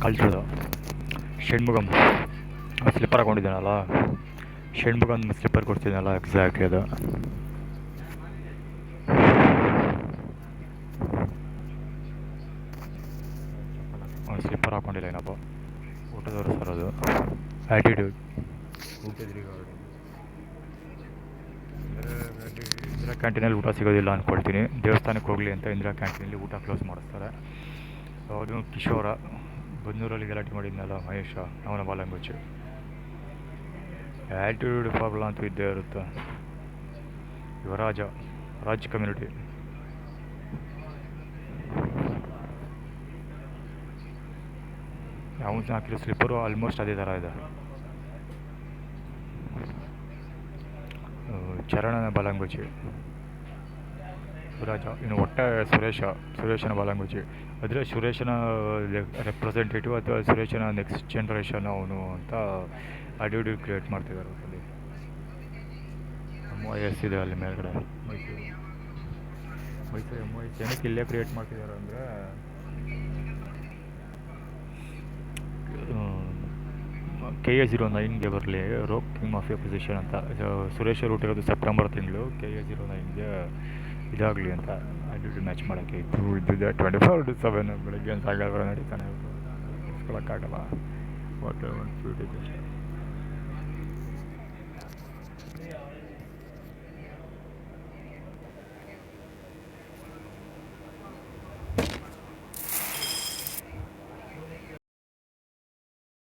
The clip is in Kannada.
ಕಳ್ಸೋದು Shanmugam slipper ಹಾಕೊಂಡಿದ್ದಾನಲ್ಲ, Shanmugam slipper ಕೊಡ್ತಿದ್ದಾನಲ್ಲ exactly ಅದು. ಸ್ಲಿಪ್ಪರ್ ಹಾಕೊಂಡಿಲ್ಲ ಏನಪ್ಪ, ಊಟದವರು ಸರ್ ಅದು ಆ್ಯಟಿಟ್ಯೂಡ್. ಇಂದಿರಾ ಕ್ಯಾಂಟೀನಲ್ಲಿ ಊಟ ಸಿಗೋದಿಲ್ಲ ಅಂದ್ಕೊಳ್ತೀನಿ, ದೇವಸ್ಥಾನಕ್ಕೆ ಹೋಗಲಿ ಅಂತ ಇಂದಿರಾ ಕ್ಯಾಂಟೀನಲ್ಲಿ ಊಟ ಕ್ಲೋಸ್ ಮಾಡಿಸ್ತಾರೆ. ಅವನು ಕಿಶೋರ ಬನ್ನೂರಲ್ಲಿ ಗಲಾಟೆ ಮಾಡಿದ್ನಲ್ಲ ಮಹೇಶ, ಅವನ ಬಾಲಂಗುಚ್. ಆ್ಯಟಿಟ್ಯೂಡ್ ಪ್ರಾಬ್ಲಮ್ ಅಂತೂ ಇದ್ದೇ ಇರುತ್ತೆ. ರಾಜ್ ಕಮ್ಯುನಿಟಿ ಅವನು ಹಾಕಿರೋ ಸ್ಲಿಪ್ಪರು ಆಲ್ಮೋಸ್ಟ್ ಅದೇ ಥರ ಇದೆ. ಚರಣನ ಬಾಲಂಗುಚಿ ಯುವರಾಜ, ಇನ್ನು ಒಟ್ಟೆ ಸುರೇಶನ ಬಾಲಂಗುಚಿ. ಆದರೆ ಸುರೇಶನ ರೆಪ್ರೆಸೆಂಟೇಟಿವ್ ಅಥವಾ ಸುರೇಶನ ನೆಕ್ಸ್ಟ್ ಜನ್ರೇಷನ್ ಅವನು ಅಂತ ಆಟಿಟ್ಯೂಡ್ ಕ್ರಿಯೇಟ್ ಮಾಡ್ತಿದ್ದಾರೆ. ಅಲ್ಲಿ MOS ಇದೆ ಅಲ್ಲಿ ಮೇಲ್ಗಡೆ, ಮೈಸೂರು MOS ಏನಕ್ಕೆ ಇಲ್ಲೇ ಕ್ರಿಯೇಟ್ ಮಾಡ್ತಿದ್ದಾರೆ ಅಂದರೆ, KA09ಗೆ ಬರಲಿ ರೋಕ್ ಕಿಂಗ್ ಮಾಫಿಯಾ ಪೊಸಿಷನ್ ಅಂತ. ಸುರೇಶ್ ರೂಟ್ ಇರೋದು ಸೆಪ್ಟೆಂಬರ್ ತಿಂಗಳು, KA09ಗೆ ಇದಾಗಲಿ ಅಂತ ಆಟಿಟ್ಯೂಡ್ ಮ್ಯಾಚ್ ಮಾಡೋಕ್ಕೆ ಇದ್ದಿದ್ದೆ. 24/7 ಬೆಳಗ್ಗೆ ಸಾಯಂಕಾಲ ನಡೀತಾನೆ ಇಸ್ಕೊಳಕ್ಕಾಗಲ್ಲ. ವಾಟ್ ಒಂದು ಸ್ವೀಟ್ ಇದೆ.